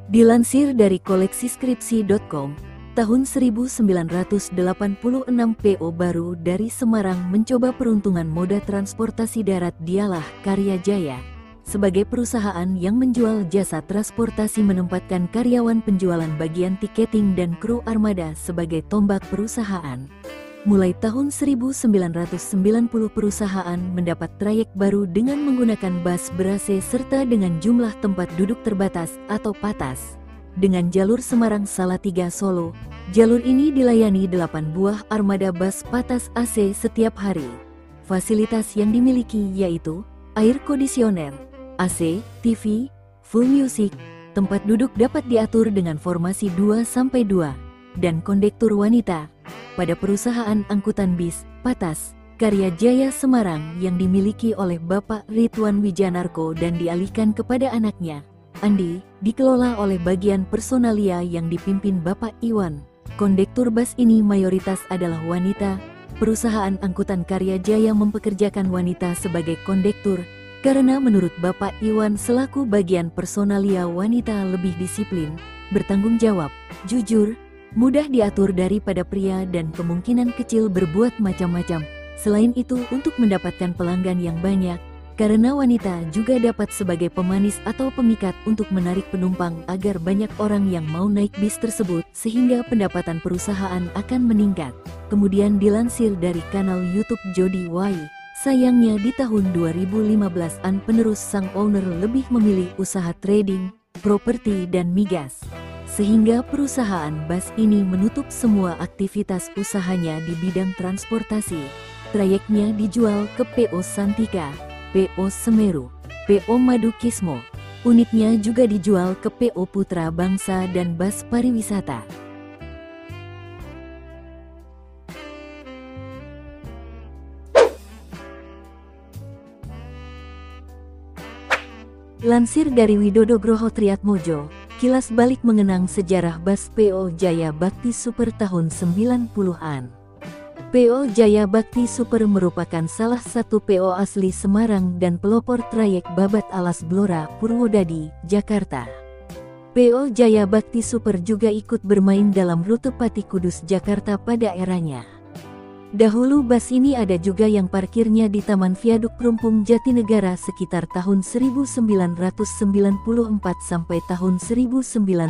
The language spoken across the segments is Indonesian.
Dilansir dari koleksiskripsi.com, tahun 1986 PO baru dari Semarang mencoba peruntungan moda transportasi darat dialah Karya Jaya. Sebagai perusahaan yang menjual jasa transportasi menempatkan karyawan penjualan bagian tiketing dan kru armada sebagai tombak perusahaan. Mulai tahun 1990 perusahaan mendapat trayek baru dengan menggunakan bus ber-AC serta dengan jumlah tempat duduk terbatas atau PATAS. Dengan jalur Semarang Salatiga Solo, jalur ini dilayani 8 buah armada bus PATAS AC setiap hari. Fasilitas yang dimiliki yaitu air kondisioner, AC, TV, full music, tempat duduk dapat diatur dengan formasi 2-2, dan kondektur wanita. Pada perusahaan angkutan bis, PATAS, Karya Jaya Semarang yang dimiliki oleh Bapak Ridwan Wijanarko dan dialihkan kepada anaknya, Andi, dikelola oleh bagian personalia yang dipimpin Bapak Iwan. Kondektur bus ini mayoritas adalah wanita. Perusahaan angkutan Karya Jaya mempekerjakan wanita sebagai kondektur, karena menurut Bapak Iwan selaku bagian personalia wanita lebih disiplin, bertanggung jawab, jujur, mudah diatur daripada pria dan kemungkinan kecil berbuat macam-macam. Selain itu untuk mendapatkan pelanggan yang banyak, karena wanita juga dapat sebagai pemanis atau pemikat untuk menarik penumpang agar banyak orang yang mau naik bis tersebut sehingga pendapatan perusahaan akan meningkat. Kemudian dilansir dari kanal YouTube Jody Y, sayangnya di tahun 2015an penerus sang owner lebih memilih usaha trading, properti dan migas. Sehingga perusahaan bus ini menutup semua aktivitas usahanya di bidang transportasi. Trayeknya dijual ke PO Santika, PO Semeru, PO Madukismo. Unitnya juga dijual ke PO Putra Bangsa dan Bus Pariwisata. Lansir dari Widodo-Groho Triatmojo, kilas balik mengenang sejarah bus PO Jaya Bakti Super tahun 90-an. PO Jaya Bakti Super merupakan salah satu PO asli Semarang dan pelopor trayek Babat Alas Blora, Purwodadi, Jakarta. PO Jaya Bakti Super juga ikut bermain dalam rute Pati Kudus Jakarta pada eranya. Dahulu bus ini ada juga yang parkirnya di Taman Viaduk Perumpung Jatinegara sekitar tahun 1994 sampai tahun 1996.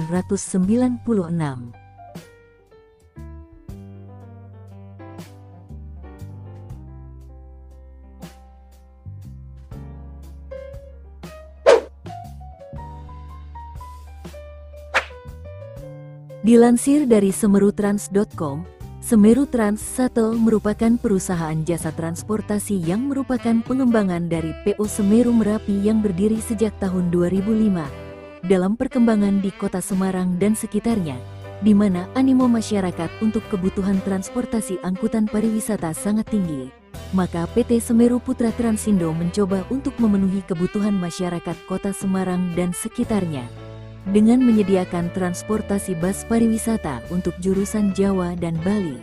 Dilansir dari semerutrans.com, Semeru Trans Shuttle merupakan perusahaan jasa transportasi yang merupakan pengembangan dari PO Semeru Merapi yang berdiri sejak tahun 2005. Dalam perkembangan di kota Semarang dan sekitarnya, di mana animo masyarakat untuk kebutuhan transportasi angkutan pariwisata sangat tinggi, maka PT Semeru Putra Transindo mencoba untuk memenuhi kebutuhan masyarakat kota Semarang dan sekitarnya dengan menyediakan transportasi bus pariwisata untuk jurusan Jawa dan Bali.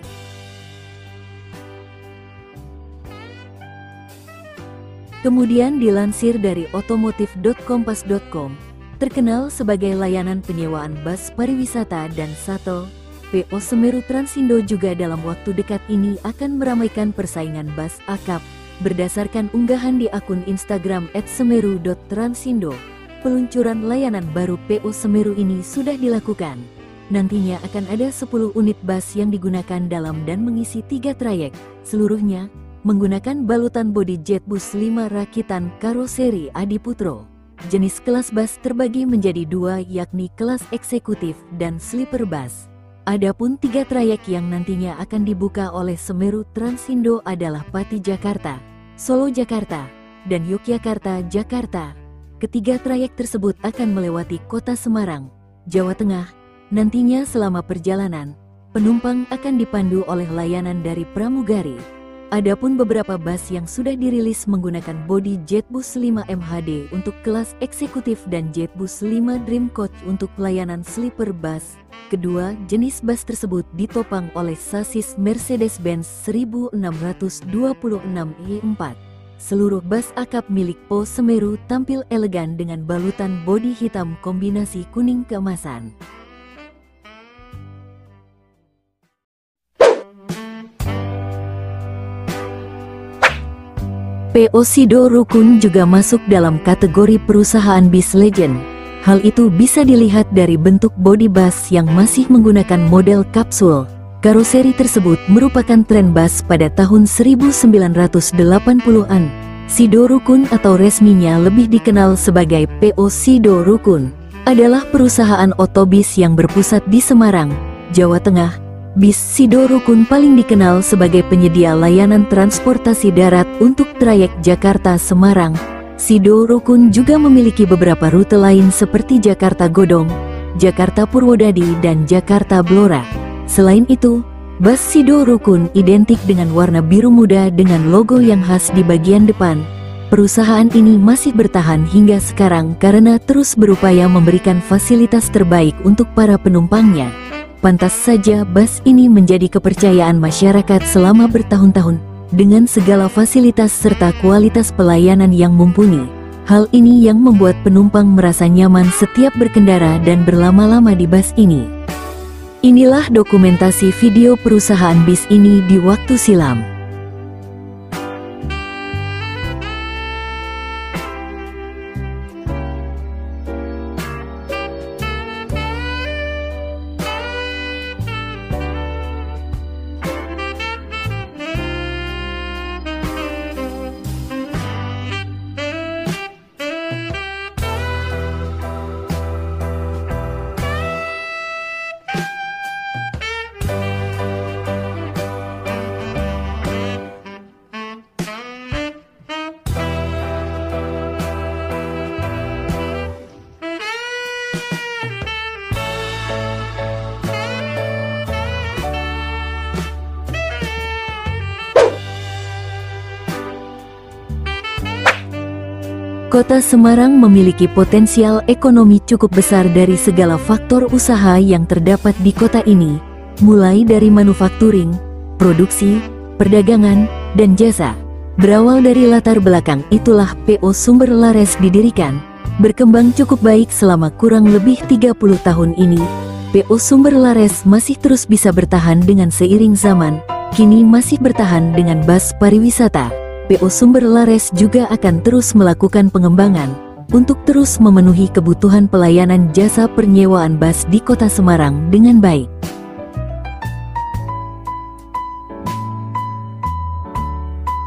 Kemudian dilansir dari otomotif.kompas.com, terkenal sebagai layanan penyewaan bus pariwisata dan shuttle, PO Semeru Transindo juga dalam waktu dekat ini akan meramaikan persaingan bus akap. Berdasarkan unggahan di akun Instagram @semeru.transindo, peluncuran layanan baru PO Semeru ini sudah dilakukan. Nantinya akan ada 10 unit bus yang digunakan dalam dan mengisi 3 trayek, seluruhnya menggunakan balutan bodi Jetbus 5 rakitan karoseri Adiputro. Jenis kelas bus terbagi menjadi 2 yakni kelas eksekutif dan sleeper bus. Adapun 3 trayek yang nantinya akan dibuka oleh Semeru Transindo adalah Pati Jakarta, Solo Jakarta, dan Yogyakarta Jakarta. Ketiga trayek tersebut akan melewati kota Semarang, Jawa Tengah. Nantinya selama perjalanan, penumpang akan dipandu oleh layanan dari pramugari. Adapun beberapa bus yang sudah dirilis menggunakan bodi Jetbus 5 MHD untuk kelas eksekutif dan Jetbus 5 Dream Coach untuk pelayanan sleeper bus. Kedua jenis bus tersebut ditopang oleh sasis Mercedes-Benz 1626 i4. Seluruh bas akap milik Po Semeru tampil elegan dengan balutan bodi hitam kombinasi kuning keemasan. PO Sido Rukun juga masuk dalam kategori perusahaan bis legend. Hal itu bisa dilihat dari bentuk bodi bus yang masih menggunakan model kapsul. Karoseri tersebut merupakan tren bus pada tahun 1980-an. Sido Rukun atau resminya lebih dikenal sebagai PO Sido Rukun adalah perusahaan otobis yang berpusat di Semarang, Jawa Tengah. Bis Sido Rukun paling dikenal sebagai penyedia layanan transportasi darat untuk trayek Jakarta-Semarang. Sido Rukun juga memiliki beberapa rute lain seperti Jakarta Godong, Jakarta Purwodadi, dan Jakarta Blora. Selain itu, bus Sido Rukun identik dengan warna biru muda dengan logo yang khas di bagian depan. Perusahaan ini masih bertahan hingga sekarang karena terus berupaya memberikan fasilitas terbaik untuk para penumpangnya. Pantas saja bus ini menjadi kepercayaan masyarakat selama bertahun-tahun, dengan segala fasilitas serta kualitas pelayanan yang mumpuni. Hal ini yang membuat penumpang merasa nyaman setiap berkendara dan berlama-lama di bus ini. Inilah dokumentasi video perusahaan bis ini di waktu silam. Kota Semarang memiliki potensial ekonomi cukup besar dari segala faktor usaha yang terdapat di kota ini, mulai dari manufakturing, produksi, perdagangan, dan jasa. Berawal dari latar belakang itulah PO Sumber Lares didirikan. Berkembang cukup baik selama kurang lebih 30 tahun ini, PO Sumber Lares masih terus bisa bertahan dengan seiring zaman, kini masih bertahan dengan bus pariwisata. PO Sumber Lares juga akan terus melakukan pengembangan untuk terus memenuhi kebutuhan pelayanan jasa penyewaan bus di Kota Semarang dengan baik.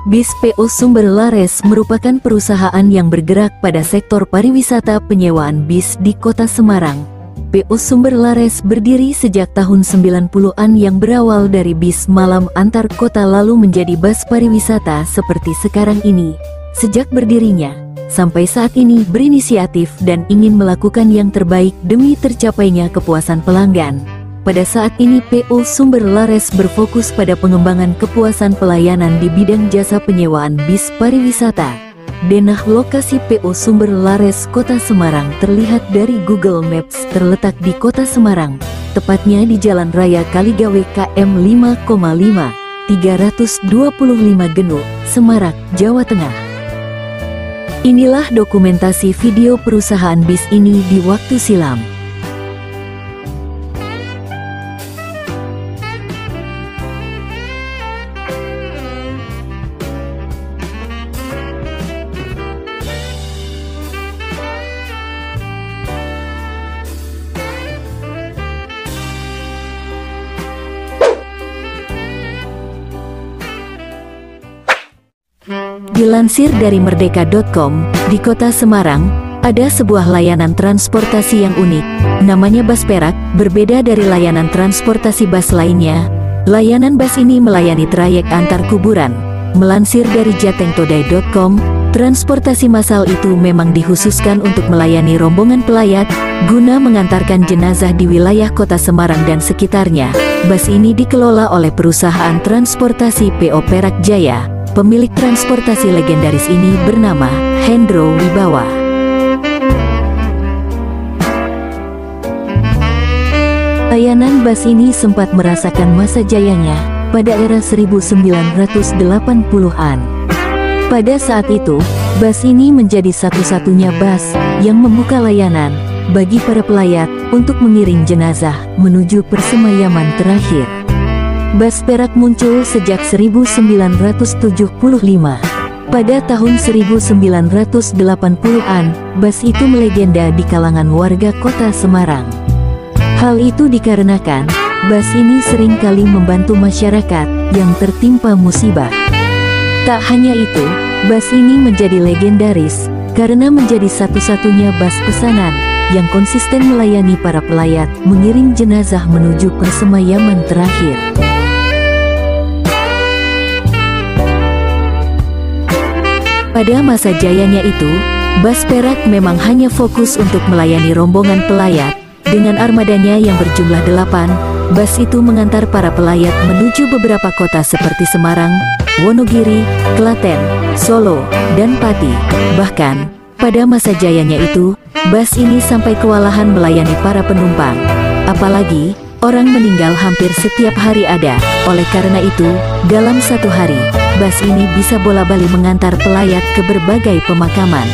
Bis PO Sumber Lares merupakan perusahaan yang bergerak pada sektor pariwisata penyewaan bis di Kota Semarang. PO Sumber Lares berdiri sejak tahun 90-an yang berawal dari bis malam antar kota lalu menjadi bus pariwisata seperti sekarang ini. Sejak berdirinya, sampai saat ini berinisiatif dan ingin melakukan yang terbaik demi tercapainya kepuasan pelanggan. Pada saat ini PO Sumber Lares berfokus pada pengembangan kepuasan pelayanan di bidang jasa penyewaan bis pariwisata. Denah lokasi PO Sumber Lares Kota Semarang terlihat dari Google Maps terletak di Kota Semarang, tepatnya di Jalan Raya Kaligawe KM 5,5, 325 Genuk, Semarak, Jawa Tengah. Inilah dokumentasi video perusahaan bis ini di waktu silam. Dilansir dari merdeka.com, di Kota Semarang, ada sebuah layanan transportasi yang unik, namanya Bus Perak, berbeda dari layanan transportasi bus lainnya. Layanan bus ini melayani trayek antar kuburan. Melansir dari jatengtodai.com, transportasi massal itu memang dikhususkan untuk melayani rombongan pelayat, guna mengantarkan jenazah di wilayah Kota Semarang dan sekitarnya. Bus ini dikelola oleh perusahaan transportasi PO Perak Jaya. Pemilik transportasi legendaris ini bernama Hendro Wibawa. Layanan bus ini sempat merasakan masa jayanya pada era 1980-an. Pada saat itu, bus ini menjadi satu-satunya bus yang membuka layanan bagi para pelayat untuk mengiring jenazah menuju persemayaman terakhir. Bus Perak muncul sejak 1975. Pada tahun 1980-an, bus itu melegenda di kalangan warga kota Semarang. Hal itu dikarenakan, bus ini sering kali membantu masyarakat yang tertimpa musibah. Tak hanya itu, bus ini menjadi legendaris karena menjadi satu-satunya bus pesanan yang konsisten melayani para pelayat mengiring jenazah menuju persemayaman terakhir. Pada masa jayanya itu, bus Perak memang hanya fokus untuk melayani rombongan pelayat. Dengan armadanya yang berjumlah 8, bus itu mengantar para pelayat menuju beberapa kota seperti Semarang, Wonogiri, Klaten, Solo, dan Pati. Bahkan, pada masa jayanya itu, bus ini sampai kewalahan melayani para penumpang. Apalagi, orang meninggal hampir setiap hari ada. Oleh karena itu, dalam satu hari, bus ini bisa bola-bali mengantar pelayat ke berbagai pemakaman.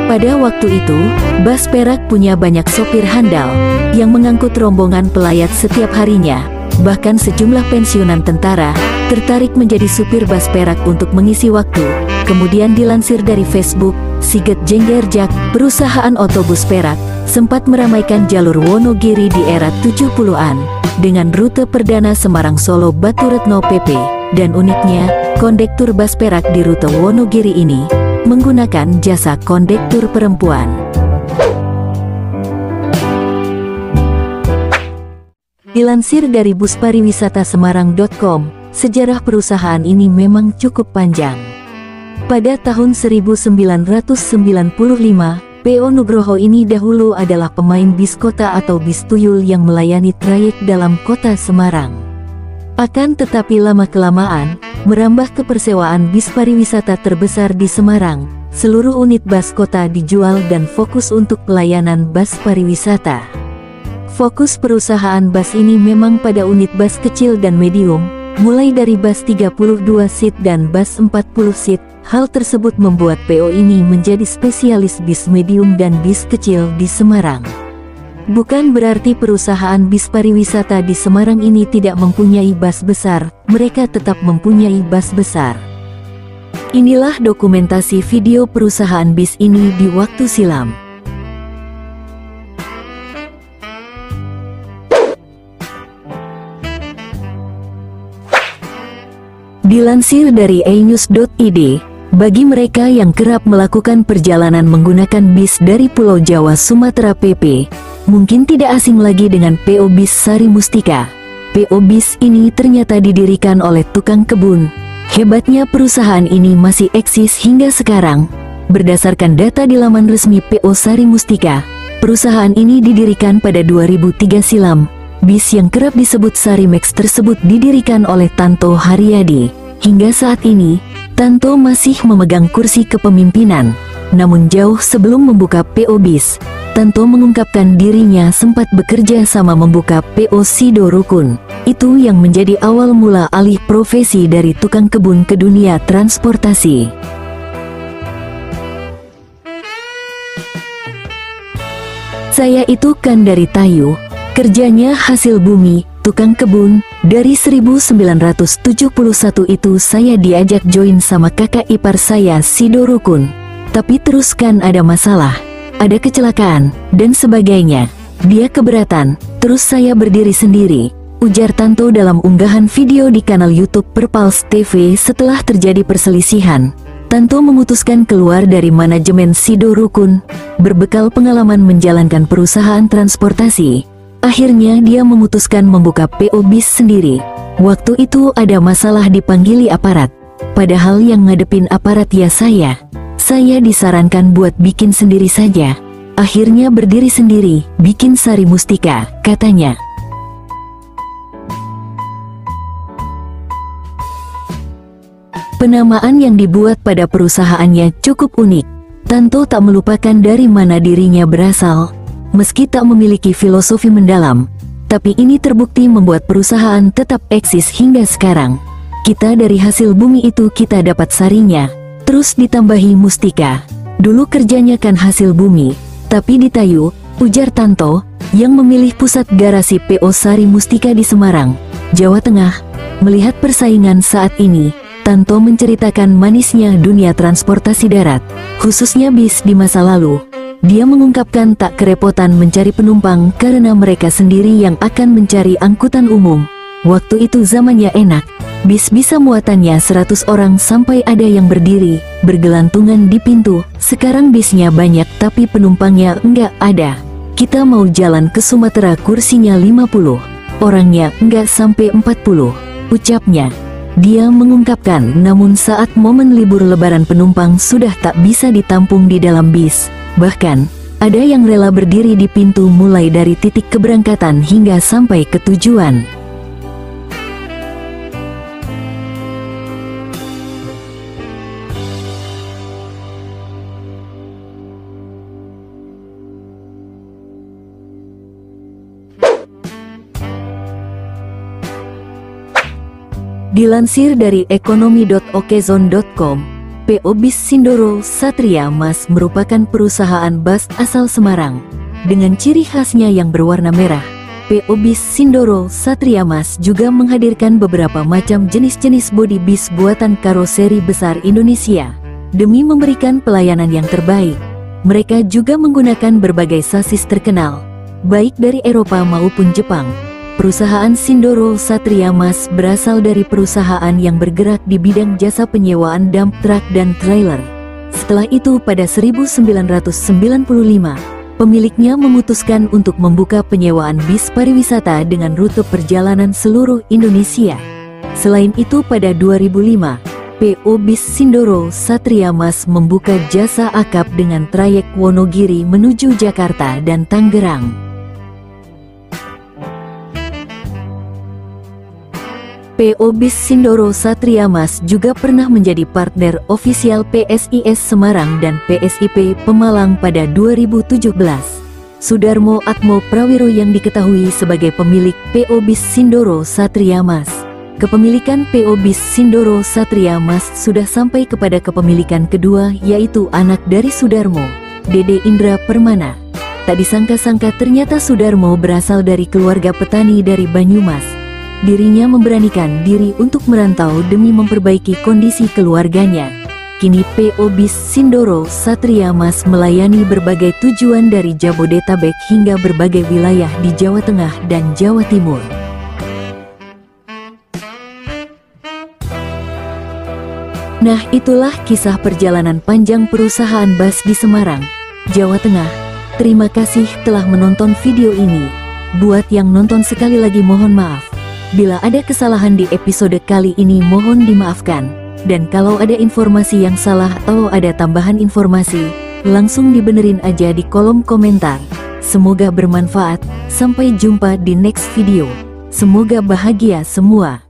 Pada waktu itu, bus Perak punya banyak sopir handal yang mengangkut rombongan pelayat setiap harinya. Bahkan sejumlah pensiunan tentara tertarik menjadi supir bus Perak untuk mengisi waktu. Kemudian dilansir dari Facebook, Siget Jenggerjak, perusahaan otobus Perak, sempat meramaikan jalur Wonogiri di era 70-an dengan rute perdana Semarang-Solo Baturetno PP. Dan uniknya, kondektur bus Perak di rute Wonogiri ini menggunakan jasa kondektur perempuan. Dilansir dari buspariwisatasemarang.com, sejarah perusahaan ini memang cukup panjang. Pada tahun 1995, P.O. Nugroho ini dahulu adalah pemain bis kota atau bis tuyul yang melayani trayek dalam kota Semarang. Akan tetapi lama-kelamaan, merambah ke persewaan bis pariwisata terbesar di Semarang. Seluruh unit bus kota dijual dan fokus untuk pelayanan bus pariwisata. Fokus perusahaan bus ini memang pada unit bus kecil dan medium, mulai dari bus 32 seat dan bus 40 seat. Hal tersebut membuat P.O. ini menjadi spesialis bis medium dan bis kecil di Semarang. Bukan berarti perusahaan bis pariwisata di Semarang ini tidak mempunyai bus besar, mereka tetap mempunyai bus besar. Inilah dokumentasi video perusahaan bis ini di waktu silam. Dilansir dari ainews.id, bagi mereka yang kerap melakukan perjalanan menggunakan bis dari Pulau Jawa Sumatera PP, mungkin tidak asing lagi dengan P.O. Bis Sari Mustika. P.O. Bis ini ternyata didirikan oleh tukang kebun. Hebatnya perusahaan ini masih eksis hingga sekarang. Berdasarkan data di laman resmi P.O. Sari Mustika, perusahaan ini didirikan pada 2003 silam. Bis yang kerap disebut Sari Max tersebut didirikan oleh Tanto Haryadi. Hingga saat ini, Tanto masih memegang kursi kepemimpinan. Namun jauh sebelum membuka P.O. Bis, Tanto mengungkapkan dirinya sempat bekerja sama membuka P.O. Sido Rukun. Itu yang menjadi awal mula alih profesi dari tukang kebun ke dunia transportasi. Saya itu kan dari Tayu, kerjanya hasil bumi, tukang kebun. Dari 1971 itu saya diajak join sama kakak ipar saya Sido Rukun. Tapi terus kan ada masalah, ada kecelakaan, dan sebagainya. Dia keberatan, terus saya berdiri sendiri, ujar Tanto dalam unggahan video di kanal YouTube Perpals TV. Setelah terjadi perselisihan, Tanto memutuskan keluar dari manajemen Sido Rukun. Berbekal pengalaman menjalankan perusahaan transportasi, akhirnya dia memutuskan membuka P.O. Bis sendiri. Waktu itu ada masalah dipanggili aparat. Padahal yang ngadepin aparat ya saya disarankan buat bikin sendiri saja. Akhirnya berdiri sendiri, bikin Sari Mustika, katanya. Penamaan yang dibuat pada perusahaannya cukup unik. Tanto tak melupakan dari mana dirinya berasal. Meski tak memiliki filosofi mendalam, Tapi ini terbukti membuat perusahaan tetap eksis hingga sekarang. Kita dari hasil bumi itu kita dapat sarinya, terus ditambahi mustika. Dulu kerjanya kan hasil bumi, tapi ditayu, ujar Tanto, yang memilih pusat garasi PO Sari Mustika di Semarang, Jawa Tengah. Melihat persaingan saat ini, Tanto menceritakan manisnya dunia transportasi darat, khususnya bis di masa lalu. Dia mengungkapkan tak kerepotan mencari penumpang karena mereka sendiri yang akan mencari angkutan umum. Waktu itu zamannya enak, bis bisa muatannya 100 orang sampai ada yang berdiri, bergelantungan di pintu. Sekarang bisnya banyak tapi penumpangnya enggak ada. Kita mau jalan ke Sumatera kursinya 50, orangnya enggak sampai 40, ucapnya. Dia mengungkapkan namun saat momen libur lebaran penumpang sudah tak bisa ditampung di dalam bis. Bahkan, ada yang rela berdiri di pintu mulai dari titik keberangkatan hingga sampai ke tujuan. Dilansir dari ekonomi.okezone.com, PO Bis Sindoro Satria Mas merupakan perusahaan bus asal Semarang. Dengan ciri khasnya yang berwarna merah, PO Bis Sindoro Satria Mas juga menghadirkan beberapa macam jenis-jenis bodi bis buatan karoseri besar Indonesia. Demi memberikan pelayanan yang terbaik, mereka juga menggunakan berbagai sasis terkenal, baik dari Eropa maupun Jepang. Perusahaan Sindoro Satria Mas berasal dari perusahaan yang bergerak di bidang jasa penyewaan dump truck dan trailer. Setelah itu pada 1995, pemiliknya memutuskan untuk membuka penyewaan bis pariwisata dengan rute perjalanan seluruh Indonesia. Selain itu pada 2005, PO Bis Sindoro Satria Mas membuka jasa akap dengan trayek Wonogiri menuju Jakarta dan Tangerang. PO Bis Sindoro Satria Mas juga pernah menjadi partner ofisial PSIS Semarang dan PSIP Pemalang pada 2017. Sudarmo Atmo Prawiro yang diketahui sebagai pemilik PO Bis Sindoro Satria Mas. Kepemilikan PO Bis Sindoro Satria Mas sudah sampai kepada kepemilikan kedua, yaitu anak dari Sudarmo, Dede Indra Permana. Tak disangka-sangka ternyata Sudarmo berasal dari keluarga petani dari Banyumas. Dirinya memberanikan diri untuk merantau demi memperbaiki kondisi keluarganya. Kini PO Bis Sindoro Satria Mas melayani berbagai tujuan dari Jabodetabek hingga berbagai wilayah di Jawa Tengah dan Jawa Timur. Nah, itulah kisah perjalanan panjang perusahaan bus di Semarang, Jawa Tengah. Terima kasih telah menonton video ini. Buat yang nonton sekali lagi mohon maaf. Bila ada kesalahan di episode kali ini mohon dimaafkan. Dan kalau ada informasi yang salah atau ada tambahan informasi, langsung dibenerin aja di kolom komentar. Semoga bermanfaat, sampai jumpa di next video. Semoga bahagia semua.